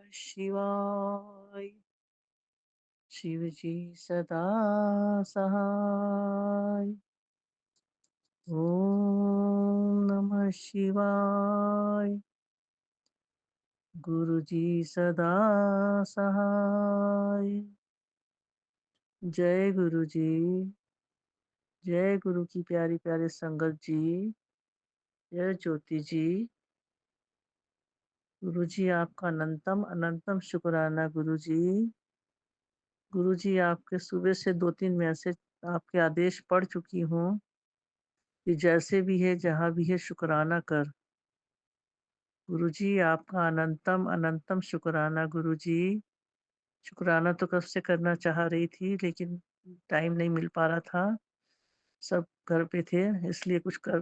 शिवाय। शिवजी सदा सहाय। ओम नमः शिवाय। गुरुजी सदा सहाय। जय गुरु जी। जय गुरु की प्यारी प्यारी संगत जी। जय ज्योति जी। गुरु जी आपका अनंतम अनंतम शुक्राना गुरु जी। गुरु जी आपके सुबह से 2-3 मैसेज आपके आदेश पढ़ चुकी हूँ कि जैसे भी है जहाँ भी है शुक्राना कर। गुरु जी आपका अनंतम अनंतम शुक्राना गुरु जी। शुक्राना तो कब से करना चाह रही थी लेकिन टाइम नहीं मिल पा रहा था। सब घर पे थे इसलिए कुछ कर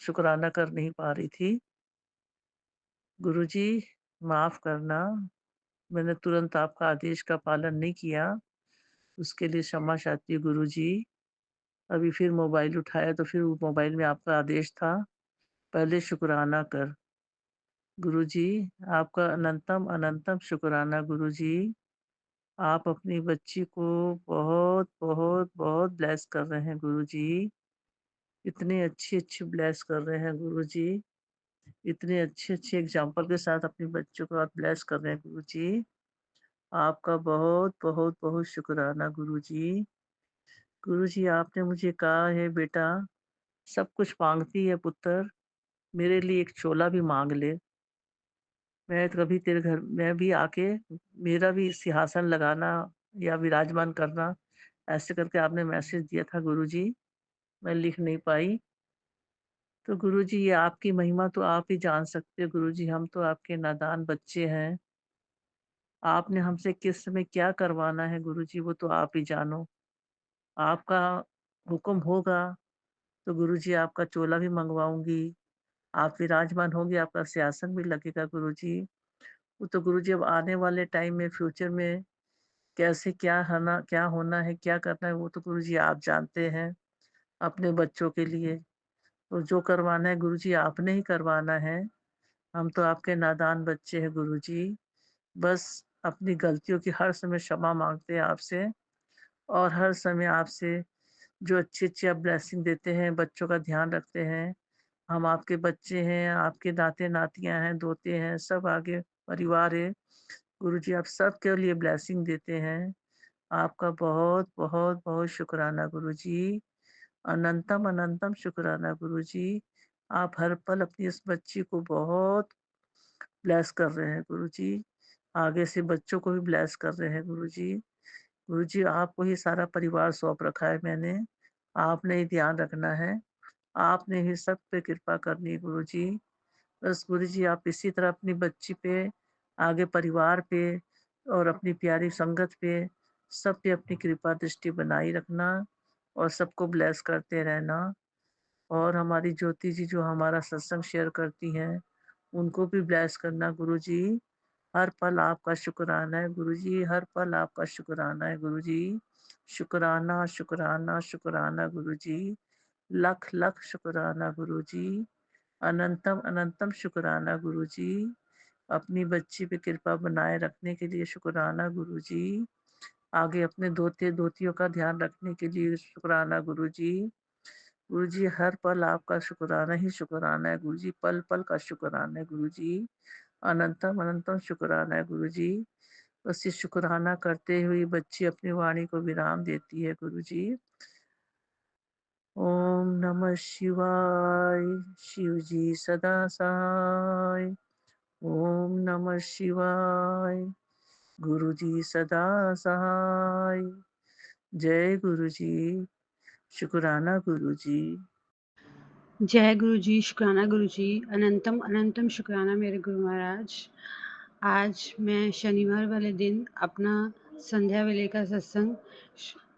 शुक्राना कर नहीं पा रही थी। गुरु जी माफ़ करना, मैंने तुरंत आपका आदेश का पालन नहीं किया, उसके लिए क्षमा चाहती हूँ गुरु जी। अभी फिर मोबाइल उठाया तो फिर वो मोबाइल में आपका आदेश था, पहले शुक्राना कर। गुरुजी, आपका अनंतम अनंतम शुक्राना गुरुजी। आप अपनी बच्ची को बहुत, बहुत, बहुत ब्लेस कर रहे हैं गुरुजी। इतने अच्छी-अच्छी ब्लेस कर रहे हैं गुरुजी। इतने अच्छे-अच्छे एग्ज़ाम्पल के साथ अपने बच्चों को आप ब्लेस कर रहे हैं गुरुजी। आपका बहुत, बहुत, बहुत शुक्राना गुरुजी। गुरुजी, आपने मुझे कहा है बेटा, सब कुछ माँगती है पुत्र, मेरे लिए एक चोला भी माँग ले। मैं कभी तेरे घर मैं भी आके मेरा भी सिंहासन लगाना या विराजमान करना, ऐसे करके आपने मैसेज दिया था गुरुजी, मैं लिख नहीं पाई। तो गुरुजी ये आपकी महिमा तो आप ही जान सकते हो गुरुजी, हम तो आपके नादान बच्चे हैं। आपने हमसे किस समय क्या करवाना है गुरुजी वो तो आप ही जानो। आपका हुक्म होगा तो गुरुजी आपका चोला भी मँगवाऊँगी, आप विराजमान होंगे, आपका सिंहासन भी लगेगा गुरुजी। वो तो गुरुजी अब आने वाले टाइम में फ्यूचर में कैसे क्या होना है, क्या करना है वो तो गुरुजी आप जानते हैं, अपने बच्चों के लिए। तो जो करवाना है गुरुजी आपने ही करवाना है। हम तो आपके नादान बच्चे हैं गुरुजी। बस अपनी गलतियों की हर समय क्षमा माँगते हैं आपसे और हर समय आपसे जो अच्छी-अच्छी आप ब्लेसिंग देते हैं, बच्चों का ध्यान रखते हैं। हम आपके बच्चे हैं, आपके नाते-नातियाँ हैं, दोते हैं, सब आगे परिवार है। गुरुजी आप सबके लिए ब्लेसिंग देते हैं। आपका बहुत, बहुत, बहुत शुक्राना गुरुजी। अनंतम, अनंतम शुक्राना गुरुजी। आप हर पल अपनी इस बच्ची को बहुत ब्लेस कर रहे हैं गुरुजी। आगे से बच्चों को भी ब्लेस कर रहे हैं गुरुजी। गुरुजी आपको ही सारा परिवार सौंप रखा है मैंने। आपने ही ध्यान रखना है। आपने ही सब पे कृपा करनी है गुरुजी। बस गुरुजी आप इसी तरह अपनी बच्ची पे, आगे परिवार पे और अपनी प्यारी संगत पे, सब पे अपनी कृपा दृष्टि बनाई रखना और सबको ब्लेस करते रहना। और हमारी ज्योति जी जो हमारा सत्संग शेयर करती हैं, उनको भी ब्लेस करना गुरुजी। हर पल आपका शुक्राना है गुरुजी, हर पल आपका शुक्राना है गुरुजी। शुक्राना, शुक्राना, शुक्राना गुरुजी। लख लख शुक्राना गुरुजी। अनंतम अनंतम शुक्राना गुरुजी। अपनी बच्ची पे कृपा बनाए रखने के लिए शुक्राना गुरुजी। आगे अपने दोते-दोतियों का ध्यान रखने के लिए शुक्राना गुरुजी। गुरुजी हर पल आपका शुक्राना ही शुक्राना है गुरुजी, पल-पल का शुक्राना है गुरुजी। अनंतम अनंतम शुक्राना है गुरुजी। बस ये शुक्राना करते हुए बच्ची अपनी वाणी को विराम देती है गुरुजी। ओम नमः शिवाय। शिव जी सदा सहाय। ओम नमः शिवाय। गुरु जी सदा सहाय। जय गुरु जी। शुक्राना गुरु जी। जय गुरु जी, शुक्राना गुरु जी, अनंतम अनंतम शुक्राना मेरे गुरु महाराज। आज मैं शनिवार वाले दिन अपना संध्या वेले का सत्संग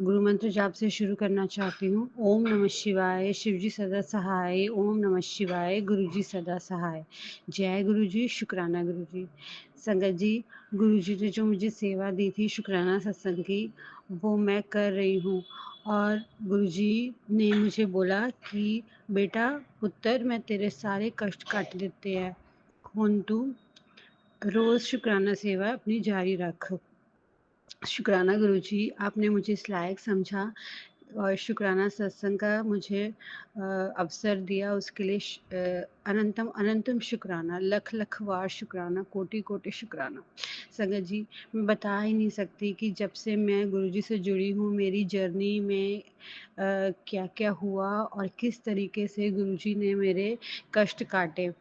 गुरु मंत्र जाप से शुरू करना चाहती हूँ। ओम नमः शिवाय, शिव जी सदा सहाय। ओम नमः शिवाय, गुरु जी सदा सहाय। जय गुरु जी, शुक्राना गुरु जी। संगत जी, गुरु जी ने जो मुझे सेवा दी थी शुक्राना सत्संग की, वो मैं कर रही हूँ। और गुरुजी ने मुझे बोला कि बेटा पुत्र, मैं तेरे सारे कष्ट काट देते हैं, कौन तू? रोज़ शुक्राना सेवा अपनी जारी रख। शुक्राना गुरुजी, आपने मुझे इस लायक समझा और शुक्राना सत्संग का मुझे अवसर दिया, उसके लिए अनंतम अनंतम शुक्राना, लख लख वार शुक्राना, कोटि कोटि शुक्राना। संगत जी, मैं बता ही नहीं सकती कि जब से मैं गुरुजी से जुड़ी हूँ, मेरी जर्नी में क्या क्या हुआ और किस तरीके से गुरुजी ने मेरे कष्ट काटे।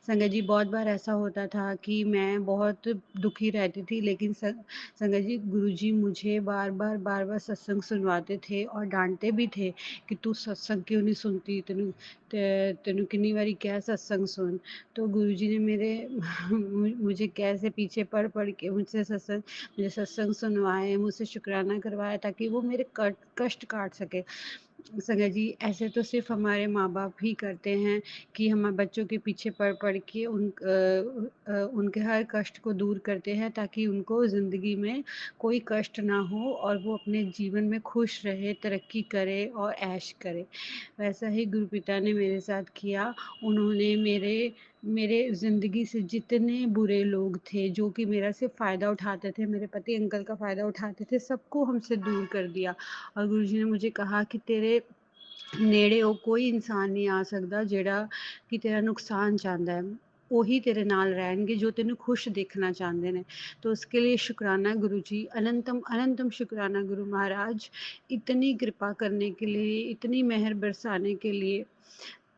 संगत जी, बहुत बार ऐसा होता था कि मैं बहुत दुखी रहती थी, लेकिन संगत जी, गुरुजी मुझे बार-बार सत्संग सुनवाते थे और डाँटते भी थे कि तू सत्संग क्यों नहीं सुनती? तेनू कितनी बारी क्या सत्संग सुन। तो गुरुजी ने मेरे मुझे कैसे पीछे पड़ के मुझे सत्संग सुनवाए, मुझसे शुक्राना करवाया ताकि वो मेरे कष्ट काट सके। संगत जी, ऐसे तो सिर्फ़ हमारे माँ-बाप ही करते हैं कि हम बच्चों के पीछे पड़ के उनके हर कष्ट को दूर करते हैं ताकि उनको ज़िंदगी में कोई कष्ट ना हो और वो अपने जीवन में खुश रहे, तरक्की करे और ऐश करे। वैसा ही गुरुपिता ने मेरे साथ किया। उन्होंने मेरे मेरे ज़िंदगी से जितने बुरे लोग थे, जो कि मेरा सिर्फ़ फ़ायदा उठाते थे, मेरे पति अंकल का फ़ायदा उठाते थे, सबको हमसे दूर कर दिया। और गुरुजी ने मुझे कहा कि तेरे नेड़े कोई इंसान नहीं आ सकदा जेह्ड़ा कि तेरा नुकसान चांह्दा है। ਉਹੀ तेरे नाल रहणगे जो तेनू खुश देखना चाहते ने। तो उसके लिए शुक्राना गुरुजी, अनंतम अनंतम शुक्राना गुरु महाराज, इतनी कृपा करने के लिए, इतनी मेहर बरसाने के लिए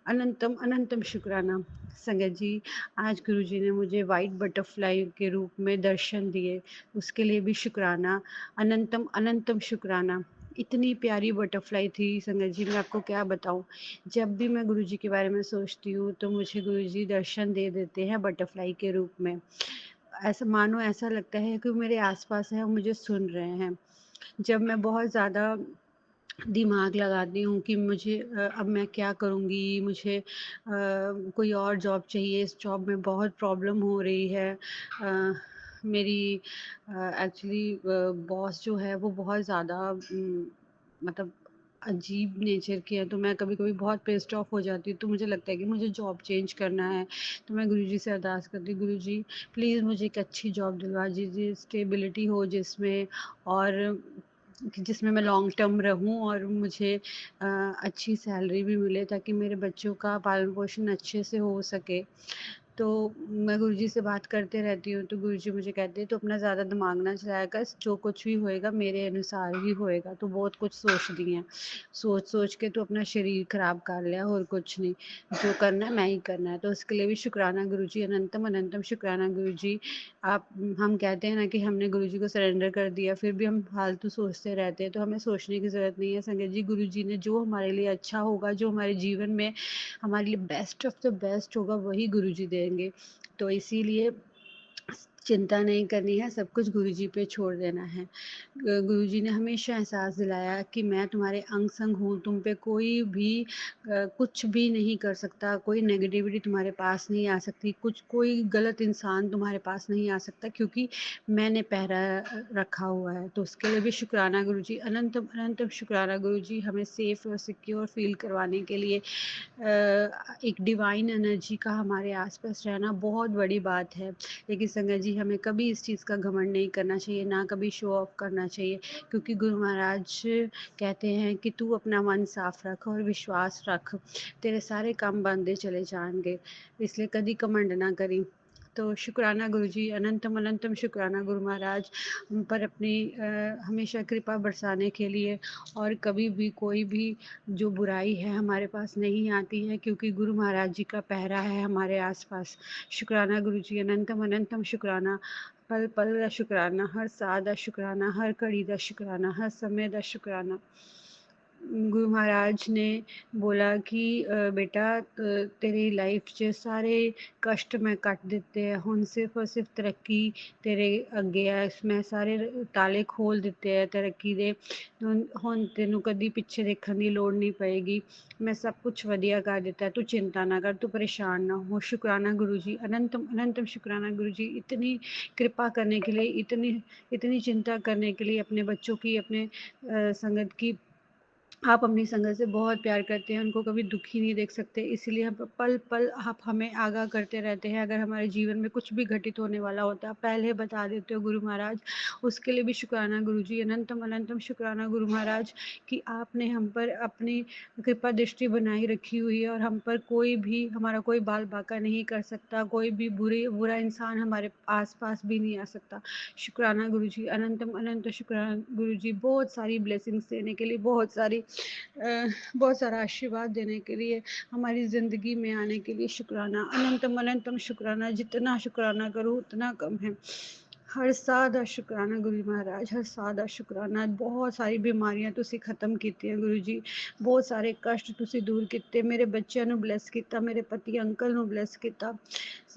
अनंतम अनंतम शुक्राना। संगत जी, आज गुरुजी ने मुझे व्हाइट बटरफ्लाई के रूप में दर्शन दिए, उसके लिए भी शुक्राना, अनंतम अनंतम शुक्राना। इतनी प्यारी बटरफ्लाई थी संगत जी, मैं आपको क्या बताऊँ। जब भी मैं गुरुजी के बारे में सोचती हूँ, तो मुझे गुरुजी दर्शन दे देते हैं बटरफ्लाई के रूप में। ऐसा मानो ऐसा लगता है कि वो मेरे आस-पास हैं और मुझे सुन रहे हैं। जब मैं बहुत ज़्यादा दिमाग लगाती हूँ कि मुझे अब मैं क्या करूँगी? मुझे कोई और जॉब चाहिए, इस जॉब में बहुत प्रॉब्लम हो रही है। मेरी एक्चुअली बॉस जो है वो बहुत ज़्यादा मतलब अजीब नेचर की है, तो मैं कभी-कभी बहुत पिस्ड ऑफ हो जाती हूँ, तो मुझे लगता है कि मुझे जॉब चेंज करना है। तो मैं गुरुजी से अरदास करती हूँ, गुरुजी प्लीज़ मुझे एक अच्छी जॉब दिलवा दीजिए, स्टेबिलिटी हो जिसमें और कि जिसमें मैं लॉन्ग टर्म रहूँ और मुझे अच्छी सैलरी भी मिले ताकि मेरे बच्चों का पालन-पोषण अच्छे से हो सके। तो मैं गुरुजी से बात करते रहती हूँ, तो गुरुजी मुझे कहते हैं, "तू अपना ज़्यादा दिमाग ना चलाया कर, जो कुछ भी होएगा मेरे अनुसार ही होएगा, तू बहुत कुछ सोचदी हैं। सोच-सोच के तू अपना शरीर खराब कर लिया, और कुछ नहीं। जो करना है मैं ही करना है।" तो उसके लिए भी शुक्राना गुरुजी, अनंतम अनंतम शुक्राना गुरुजी। आप हम कहते हैं ना कि हमने गुरुजी को सरेंडर कर दिया, फिर भी हम फालतू सोचते रहते हैं, तो हमें सोचने की ज़रूरत नहीं है संगत जी। गुरुजी ने जो हमारे लिए अच्छा होगा, जो हमारे जीवन में हमारे लिए बेस्ट ऑफ द बेस्ट होगा, वही गुरुजी देंगे। तो इसीलिए चिंता नहीं करनी है, सब कुछ गुरुजी पे छोड़ देना है। गुरुजी ने हमेशा एहसास दिलाया कि मैं तुम्हारे अंग-संग हूँ, तुम पे कोई भी कुछ भी नहीं कर सकता, कोई नेगेटिविटी तुम्हारे पास नहीं आ सकती, कोई गलत इंसान तुम्हारे पास नहीं आ सकता, क्योंकि मैंने पहरा रखा हुआ है। तो उसके लिए भी शुक्राना गुरुजी, अनंतम अनंतम शुक्राना गुरुजी, हमें सेफ और सिक्योर फ़ील करवाने के लिए एक डिवाइन एनर्जी का हमारे आस-पास रहना बहुत बड़ी बात है। लेकिन संगत जी, हमें कभी इस चीज़ का घमंड नहीं करना चाहिए, ना कभी शो ऑफ करना चाहिए, क्योंकि गुरु महाराज कहते हैं कि तू अपना मन साफ रख और विश्वास रख, तेरे सारे काम बनते चले जाएँगे, इसलिए कभी घमंड ना करी। तो शुक्राना गुरुजी, अनंतम अनंतम शुक्राना गुरु महाराज, हम पर अपनी हमेशा कृपा बरसाने के लिए, और कभी भी कोई भी जो बुराई है हमारे पास नहीं आती है, क्योंकि गुरु महाराज जी का पहरा है हमारे आस-पास। शुक्राना गुरुजी, अनंतम अनंतम शुक्राना, पल-पल दा शुक्राना, हर साह दा शुक्राना, हर घड़ी दा शुक्राना, हर समय दा शुक्राना। गुरु महाराज ने बोला कि बेटा तेरी लाइफ 'ਚ ਸਾਰੇ ਕਸ਼ਟ ਮੈਂ ਕੱਟ ਦਿੱਤੇ ਹੈ, ਹੁਣ ਸਿਰਫ ਔਰ ਸਿਰਫ ਤਰੱਕੀ ਤੇਰੇ ਅੱਗੇ ਹੈ, ਮੈਂ ਸਾਰੇ ਤਾਲੇ ਖੋਲ ਦਿੱਤੇ ਹੈ ਤਰੱਕੀ ਦੇ, ਹੁਣ ਤੈਨੂੰ ਕਦੀ ਪਿੱਛੇ ਦੇਖਣ ਦੀ ਲੋੜ ਨਹੀਂ ਪਏਗੀ, ਮੈਂ ਸਭ ਕੁਛ ਵਧੀਆ ਕਰ ਦਿੱਤਾ, तू चिंता ना कर, तू परेशान ना हो। शुक्राना गुरु जी, अनंतम अनंतम शुक्राना गुरु जी, इतनी कृपा करने के लिए, इतनी इतनी चिंता करने के लिए, अपने बच्चों की, अपने संगत की आप अपनी संगत से बहुत प्यार करते हैं, उनको कभी दुखी नहीं देख सकते, इसीलिए हम पल-पल आप हमें आगाह करते रहते हैं। अगर हमारे जीवन में कुछ भी घटित होने वाला होता है, आप पहले बता देते हो गुरु महाराज, उसके लिए भी शुक्राना गुरुजी। अनंतम-अनंतम शुक्राना गुरु महाराज कि आपने हम पर अपनी कृपा दृष्टि बनाई रखी हुई है और हम पर कोई भी हमारा कोई बाल-बाका नहीं कर सकता, कोई भी बुरा इंसान हमारे आस-पास भी नहीं आ सकता। शुक्राना गुरुजी, अनंतम-अनंत शुक्राना गुरुजी, बहुत सारी ब्लेसिंग्स देने के लिए, बहुत सारा आशीर्वाद देने के लिए, हमारी ज़िंदगी में आने के लिए शुक्राना, अनंतम अनंतम शुक्राना। जितना शुक्राना करूँ उतना कम है। हर सादा शुक्राना गुरु महाराज, हर सादा शुक्राना। बहुत सारी बीमारियां ਤੁਸੀਂ ਖਤਮ ਕੀਤੀਆਂ ਗੁਰੂ ਜੀ, ਬਹੁਤ ਸਾਰੇ ਕਸ਼ਟ ਤੁਸੀਂ ਦੂਰ ਕੀਤੇ, ਮੇਰੇ ਬੱਚਿਆਂ ਨੂੰ ਬਲੈਸ ਕੀਤਾ, ਮੇਰੇ ਪਤੀ ਅੰਕਲ ਨੂੰ ਬਲੈਸ ਕੀਤਾ,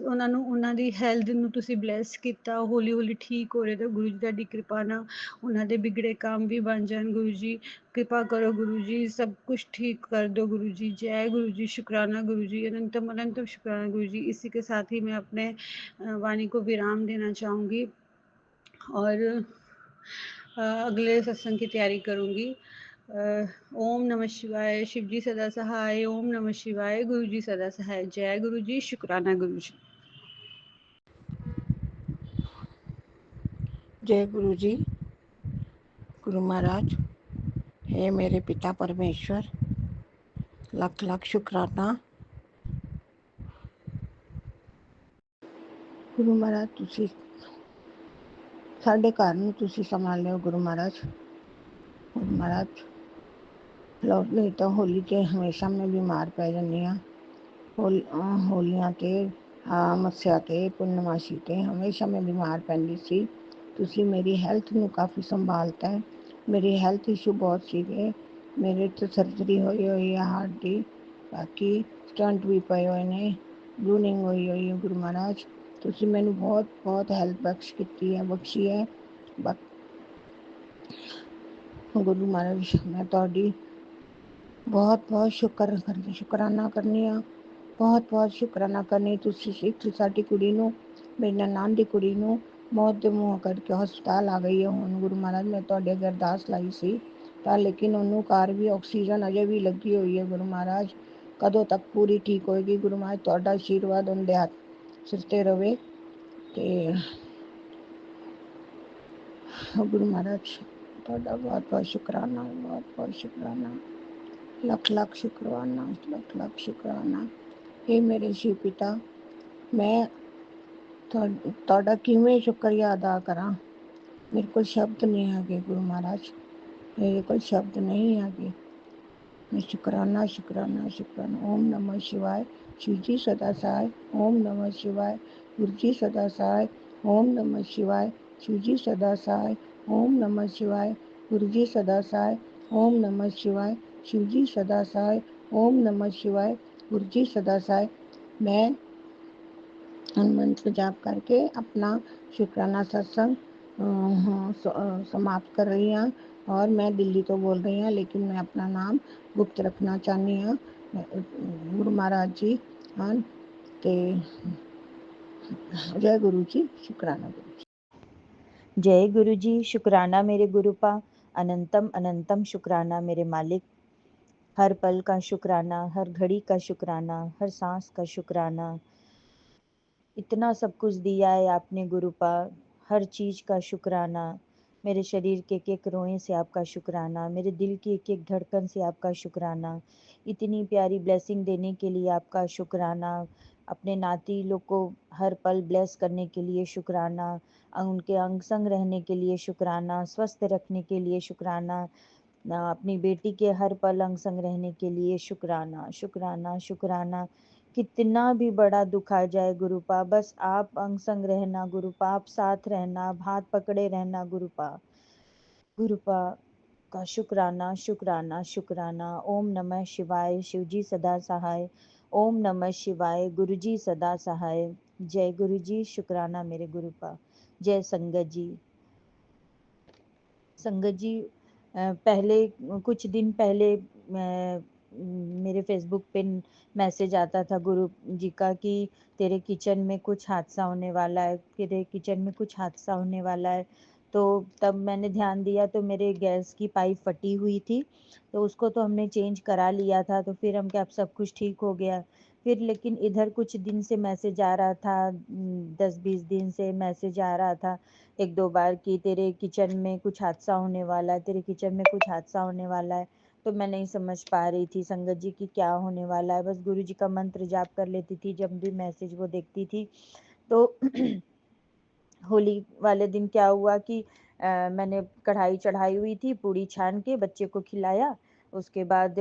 ਉਹਨਾਂ ਦੀ ਹੈਲਥ ਨੂੰ ਤੁਸੀਂ ਬਲੈਸ ਕੀਤਾ, ਹੌਲੀ ਹੌਲੀ ਠੀਕ ਹੋ ਰਹੇ ਤੇ ਗੁਰੂ ਜੀ ਤੁਹਾਡੀ ਕਿਰਪਾ ਨਾਲ ਉਹਨਾਂ ਦੇ ਵਿਗੜੇ ਕੰਮ ਵੀ ਬਣ ਜਾਣ ਗੁਰੂ ਜੀ। कृपा करो गुरु जी, सब कुछ ठीक कर दो गुरु जी। जय गुरु जी, शुक्राना गुरु जी, अनंतम अनंतम शुक्राना गुरु जी। इसी के साथ ही मैं अपने वाणी को विराम देना चाहूँगी और अगले सत्संग की तैयारी करूँगी। ओम नमः शिवाय, शिव जी सदा सहाय। ओम नमः शिवाय, गुरु जी सदा सहाय। जय गुरु जी, शुक्राना गुरु जी। जय गुरु जी। गुरु महाराज, हे मेरे पिता परमेश्वर, लख लख शुक्राना। गुरु महाराज, ਤੁਸੀਂ ਸਾਡੇ ਘਰ ਨੂੰ ਤੁਸੀਂ ਸੰਭਾਲਿਓ ਗੁਰੂ ਮਹਾਰਾਜ। ਗੁਰੂ ਮਹਾਰਾਜ, ਲੋਕ ਨਹੀਂ ਤਾਂ ਹੋਲੀ ਤੇ ਹਮੇਸ਼ਾ ਮੈਂ ਬਿਮਾਰ ਪੈ ਜਾਂਦੀ ਹਾਂ। ਹੋਲੀਆਂ ਤੇ ਮੱਸਿਆ ਤੇ ਪੂਰਨਮਾਸ਼ੀ ਤੇ ਹਮੇਸ਼ਾ ਮੈਂ ਬਿਮਾਰ ਪੈਂਦੀ ਸੀ। ਤੁਸੀਂ ਮੇਰੀ ਹੈਲਥ ਨੂੰ ਕਾਫੀ ਸੰਭਾਲਤਾ ਹੈ। ਮੇਰੇ ਹੈਲਥ ਇਸ਼ੂ ਬਹੁਤ ਸੀਗੇ। ਮੇਰੇ ਤੋਂ ਸਰਜਰੀ ਹੋਈ ਹੈ ਹਾਰਟ ਦੀ, ਬਾਕੀ ਸਟੰਟ ਵੀ ਪਏ ਹੋਏ ਨੇ, ਬਲੂਡਿੰਗ ਹੋਈ ਹੈ। ਗੁਰੂ ਮਹਾਰਾਜ, ਤੁਸੀਂ ਮੈਨੂੰ ਬਹੁਤ ਬਹੁਤ ਹੈਲਪ ਬਖਸ਼ੀ ਹੈ। ਗੁਰੂ ਮਹਾਰਾਜ, ਮੈਂ ਤੁਹਾਡੀ ਬਹੁਤ ਬਹੁਤ ਸ਼ੁਕਰਾਨਾ ਕਰਨੀ ਆ, ਬਹੁਤ ਬਹੁਤ ਸ਼ੁਕਰਾਨਾ ਕਰਨੀ। ਤੁਸੀਂ ਇੱਕ ਸਾਡੀ ਕੁੜੀ ਨੂੰ, ਮੇਰੀ ਨਨਾਣ ਦੀ ਕੁੜੀ ਨੂੰ ਮੌਤ ਦੇ ਮੂੰਹ ਕਰਕੇ ਹਸਪਤਾਲ ਆ ਗਈ ਹੈ ਹੁਣ। ਗੁਰੂ ਮਹਾਰਾਜ, ਮੈਂ ਤੁਹਾਡੇ ਅੱਗੇ ਅਰਦਾਸ ਲਾਈ ਸੀ ਤਾਂ, ਲੇਕਿਨ ਉਹਨੂੰ ਘਰ ਵੀ ਆਕਸੀਜਨ ਅਜੇ ਵੀ ਲੱਗੀ ਹੋਈ ਹੈ। ਗੁਰੂ ਮਹਾਰਾਜ, ਕਦੋਂ ਤੱਕ ਪੂਰੀ ਠੀਕ ਹੋਏਗੀ? ਗੁਰੂ ਮਹਾਰਾਜ, ਤੁਹਾਡਾ ਆਸ਼ੀਰਵਾਦ ਉਹਦੇ ਹੱਥ ਸਿਰ ਤੇ ਰਵੇ। ਤੇ ਗੁਰੂ ਮਹਾਰਾਜ, ਤੁਹਾਡਾ ਬਹੁਤ ਬਹੁਤ ਸ਼ੁਕਰਾਨਾ, ਬਹੁਤ ਬਹੁਤ ਸ਼ੁਕਰਾਨਾ, ਲੱਖ ਲੱਖ ਸ਼ੁਕਰਾਨਾ, ਲੱਖ ਲੱਖ ਸ਼ੁਕਰਾਨਾ। ਇਹ ਮੇਰੇ ਸ਼ਿਵ ਪਿਤਾ, ਮੈਂ ਤੁਹਾਡਾ ਕਿਵੇਂ ਸ਼ੁਕਰੀਆ ਅਦਾ ਕਰਾਂ? ਮੇਰੇ ਕੋਲ ਸ਼ਬਦ ਨਹੀਂ ਹੈਗੇ ਗੁਰੂ ਮਹਾਰਾਜ, ਮੇਰੇ ਕੋਲ ਸ਼ਬਦ ਨਹੀਂ ਹੈਗੇ। मैं शुक्राना शुक्राना शुक्राना। ओम नमः शिवाय, शिव जी सदा सहाय। ओम नमः शिवाय, गुरु जी सदा सहाय। ओम नमः शिवाय, शिव जी सदा सहाय। ओम नमः शिवाय, गुरु जी सदा सहाय। ओम नमः शिवाय, शिव जी सदा सहाय। ओम नमः शिवाय, गुरु जी सदा सहाय। मैं मंत्र जाप करके अपना शुक्राना सत्संग समाप्त कर रही हूँ और मैं दिल्ली तो बोल रही हूँ, लेकिन मैं अपना नाम गुप्त रखना चाहती हूँ। गुरु महाराज जी हाँ ते जय गुरु जी, शुक्राना गुरु जी। जय गुरु जी, शुक्राना मेरे गुरुपा, अनंतम अनंतम शुक्राना मेरे मालिक। हर पल का शुक्राना, हर घड़ी का शुक्राना, हर सांस का शुक्राना। इतना सब कुछ दिया है आपने गुरुपा, हर चीज़ का शुक्राना। मेरे शरीर के एक एक रोए से आपका शुक्राना, मेरे दिल की एक एक धड़कन से आपका शुक्राना। इतनी प्यारी ब्लेसिंग देने के लिए आपका शुक्राना। अपने नाती लोग को हर पल ब्लेस करने के लिए शुक्राना, उनके अंग संग रहने के लिए शुक्राना, स्वस्थ रखने के लिए शुक्राना, अपनी बेटी के हर पल अंग संग रहने के लिए शुक्राना शुक्राना शुक्राना। कितना भी बड़ा दुख आ जाए गुरुपा, बस आप अंग संग रहना गुरुपा, आप साथ रहना, आप हाथ पकड़े रहना गुरुपा। गुरुपा का शुक्राना शुक्राना शुक्राना। ओम नमः शिवाय, शिव जी सदा सहाय। ओम नमः शिवाय, गुरु जी सदा सहाय। जय गुरु जी, शुक्राना मेरे गुरुपा। जय संगत जी। संगत जी, पहले कुछ दिन पहले मेरे फेसबुक पे मैसेज आता था गुरु जी का कि तेरे किचन में कुछ हादसा होने वाला है, तेरे किचन में कुछ हादसा होने वाला है। तो तब मैंने ध्यान दिया तो मेरे गैस की पाइप फटी हुई थी, तो उसको तो हमने चेंज करा लिया था, तो फिर हम क्या अब सब कुछ ठीक हो गया। फिर लेकिन इधर कुछ दिन से मैसेज आ रहा था, 10-20 दिन से मैसेज आ रहा था 1-2 बार कि तेरे किचन में कुछ हादसा होने वाला है, तेरे किचन में कुछ हादसा होने वाला है। तो मैं नहीं समझ पा रही थी संगत जी कि क्या होने वाला है। बस गुरु जी का मंत्र जाप कर लेती थी जब भी मैसेज वो देखती थी। तो होली वाले दिन क्या हुआ कि मैंने कढ़ाई चढ़ाई हुई थी, पूड़ी छान के बच्चे को खिलाया। उसके बाद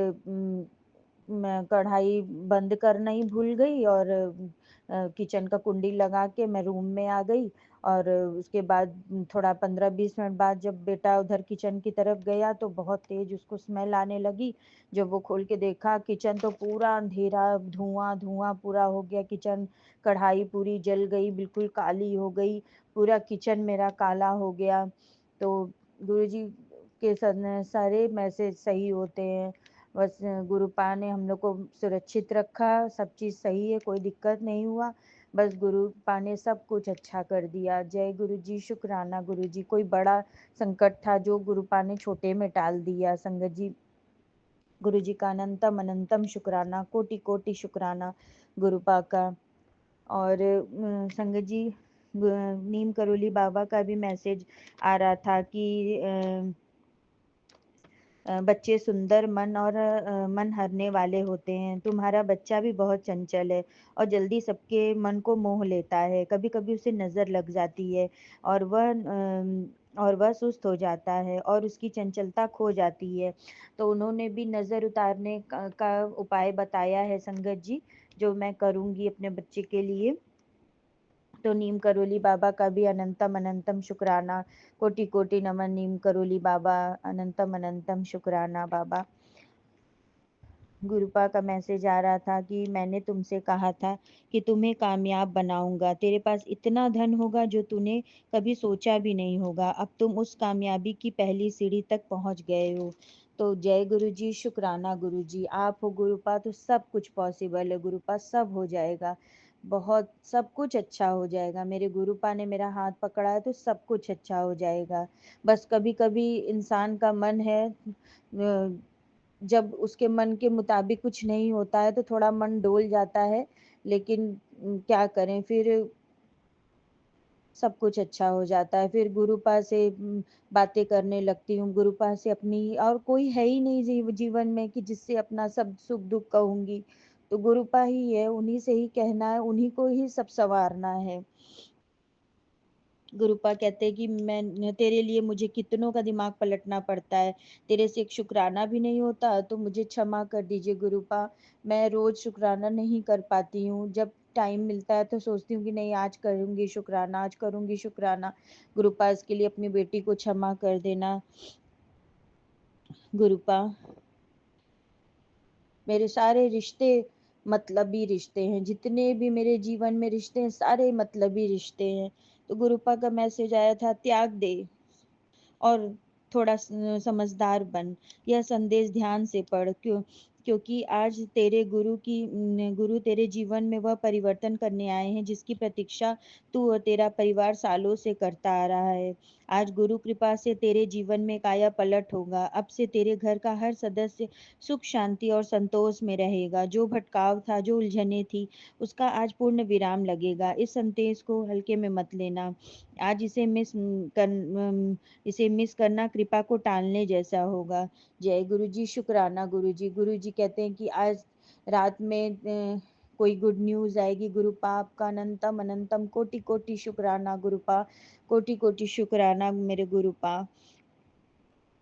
मैं कढ़ाई बंद करना ही भूल गई और किचन का कुंडी लगा के मैं रूम में आ गई। और उसके बाद थोड़ा 15-20 मिनट बाद जब बेटा उधर किचन की तरफ गया तो बहुत तेज उसको स्मेल आने लगी। जब वो खोल के देखा किचन तो पूरा अंधेरा, धुआं धुआं पूरा हो गया किचन। कढ़ाई पूरी जल गई, बिल्कुल काली हो गई, पूरा किचन मेरा काला हो गया। तो गुरुजी के सारे मैसेज सही होते हैं। बस गुरुपा ने हम लोग को सुरक्षित रखा, सब चीज़ सही है, कोई दिक्कत नहीं हुआ। बस गुरुपा ने सब कुछ अच्छा कर दिया। जय गुरु जी, शुक्राना गुरु जी। कोई बड़ा संकट था जो गुरुपा ने छोटे में टाल दिया। संगत जी, गुरु जी का अनंतम अनंतम शुक्राना, कोटि कोटि शुक्राना गुरुपा का। और संगत जी, नीम करोली बाबा का भी मैसेज आ रहा था कि बच्चे सुंदर मन और मन हरने वाले होते हैं। तुम्हारा बच्चा भी बहुत चंचल है और जल्दी सबके मन को मोह लेता है। कभी कभी उसे नज़र लग जाती है और वह सुस्त हो जाता है और उसकी चंचलता खो जाती है। तो उन्होंने भी नज़र उतारने का उपाय बताया है संगत जी, जो मैं करूँगी अपने बच्चे के लिए। तो नीम करोली बाबा का भी अनंतम अनंतम शुक्राना, कोटि कोटि नमन नीम करोली बाबा, अनंतम अनंतम शुक्राना बाबा। गुरुपा का मैसेज आ रहा था कि मैंने तुमसे कहा था कि तुम्हें कामयाब बनाऊंगा, तेरे पास इतना धन होगा जो तूने कभी सोचा भी नहीं होगा। अब तुम उस कामयाबी की पहली सीढ़ी तक पहुंच गए हो। तो जय गुरु जी, शुक्राना गुरु जी। आप हो गुरुपा तो सब कुछ पॉसिबल है गुरुपा, सब हो जाएगा। बहुत सब कुछ अच्छा हो जाएगा। मेरे गुरुपा ने मेरा हाथ पकड़ा है तो सब कुछ अच्छा हो जाएगा। बस कभी कभी इंसान का मन है, जब उसके मन के मुताबिक कुछ नहीं होता है तो थोड़ा मन डोल जाता है, लेकिन क्या करें फिर, सब कुछ अच्छा हो जाता है। फिर गुरुपा से बातें करने लगती हूँ। गुरुपा से अपनी और कोई है ही नहीं जीवन में कि जिससे अपना सब सुख दुख कहूँगी। तो गुरुपा ही है, उन्हीं से ही कहना है, उन्हीं को ही सब संवारना है। गुरुपा कहते हैं कि मैं तेरे लिए मुझे कितनों का दिमाग पलटना पड़ता है, तेरे से एक शुक्राना भी नहीं होता, तो मुझे क्षमा कर दीजिए गुरुपा। मैं रोज शुक्राना नहीं कर पाती हूँ, जब टाइम मिलता है तो सोचती हूँ कि नहीं आज करूँगी शुक्राना, आज करूँगी शुक्राना। गुरुपा इसके लिए अपनी बेटी को क्षमा कर देना गुरुपा। मेरे सारे रिश्ते मतलबी रिश्ते हैं, जितने भी मेरे जीवन में रिश्ते हैं सारे मतलबी रिश्ते हैं। तो गुरुपा का मैसेज आया था, त्याग दे और थोड़ा समझदार बन। यह संदेश ध्यान से पढ़, क्योंकि आज तेरे गुरु तेरे जीवन में वह परिवर्तन करने आए हैं जिसकी प्रतीक्षा तू और तेरा परिवार सालों से करता आ रहा है। आज गुरु कृपा से तेरे जीवन में काया पलट होगा। अब से तेरे घर का हर सदस्य सुख शांति और संतोष में रहेगा। जो भटकाव था, जो उलझने थी, उसका आज पूर्ण विराम लगेगा। इस संदेश को हल्के में मत लेना। आज इसे मिस करना कृपा को टालने जैसा होगा। जय गुरु जी, शुक्राना गुरु जी। गुरु जी कहते हैं कि आज रात में कोई गुड न्यूज़ आएगी गुरुपा। आपका अनंतम अनंतम कोटि कोटि शुक्राना गुरुपा, कोटि कोटि शुक्राना मेरे गुरुपा।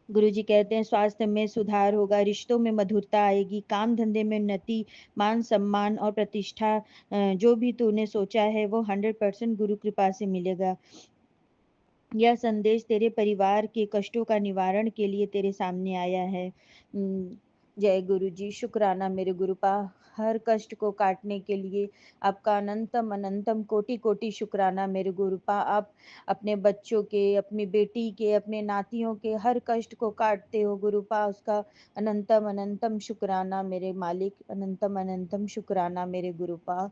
गुरु जी कहते हैं स्वास्थ्य में सुधार होगा, रिश्तों में मधुरता आएगी, काम धंधे में उन्नति, मान सम्मान और प्रतिष्ठा, जो भी तूने सोचा है वो 100% गुरु कृपा से मिलेगा। यह संदेश तेरे परिवार के कष्टों का निवारण के लिए तेरे सामने आया है। जय गुरु जी, शुक्राना मेरे गुरुपा। हर कष्ट को काटने के लिए आपका अनंतम अनंतम कोटि कोटि शुक्राना मेरे गुरुपा। आप अपने बच्चों के, अपनी बेटी के, अपने नातियों के हर कष्ट को काटते हो गुरुपा, उसका अनंतम अनंतम शुक्राना मेरे मालिक, अनंतम अनंतम शुक्राना मेरे गुरुपा।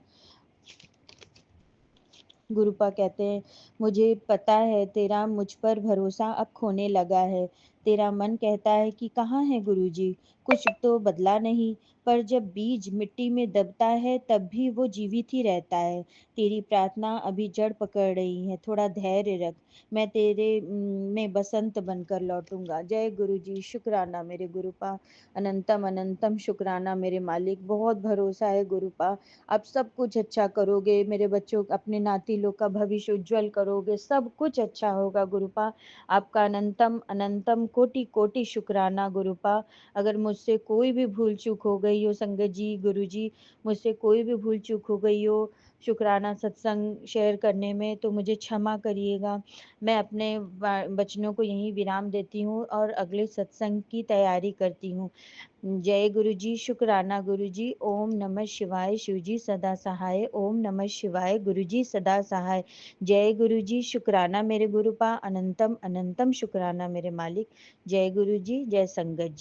गुरुपा कहते हैं मुझे पता है तेरा मुझ पर भरोसा अब खोने लगा है। तेरा मन कहता है कि कहाँ है गुरुजी? कुछ तो बदला नहीं, पर जब बीज मिट्टी में दबता है तब भी वो जीवित ही रहता है। तेरी प्रार्थना अभी जड़ पकड़ रही है, थोड़ा धैर्य रख। मैं तेरे में बसंत बनकर लौटूंगा। जय गुरुजी। शुक्राना मेरे गुरुपा, अनंतम अनंतम शुक्राना मेरे मालिक। बहुत भरोसा है गुरुपा, आप सब कुछ अच्छा करोगे, मेरे बच्चों अपने नाती लोग का भविष्य उज्जवल करोगे, सब कुछ अच्छा होगा गुरुपा। आपका अनंतम अनंतम कोटि कोटि शुक्राना गुरुपा। अगर मुझसे कोई भी भूल चूक हो गई हो संगत जी, गुरु जी, मुझसे कोई भी भूल चूक हो गई हो शुक्राना सत्संग शेयर करने में, तो मुझे क्षमा करिएगा। मैं अपने बचनों को यहीं विराम देती हूँ और अगले सत्संग की तैयारी करती हूँ। जय गुरु जी। शुक्राना गुरु जी। ओम नमः शिवाय। शिव जी सदा सहाय। ओम नमः शिवाय। गुरु जी सदा सहाय। जय गुरु जी। शुक्राना मेरे गुरुपा, अनंतम अनंतम शुक्राना मेरे मालिक। जय गुरु जी। जय संगत जी।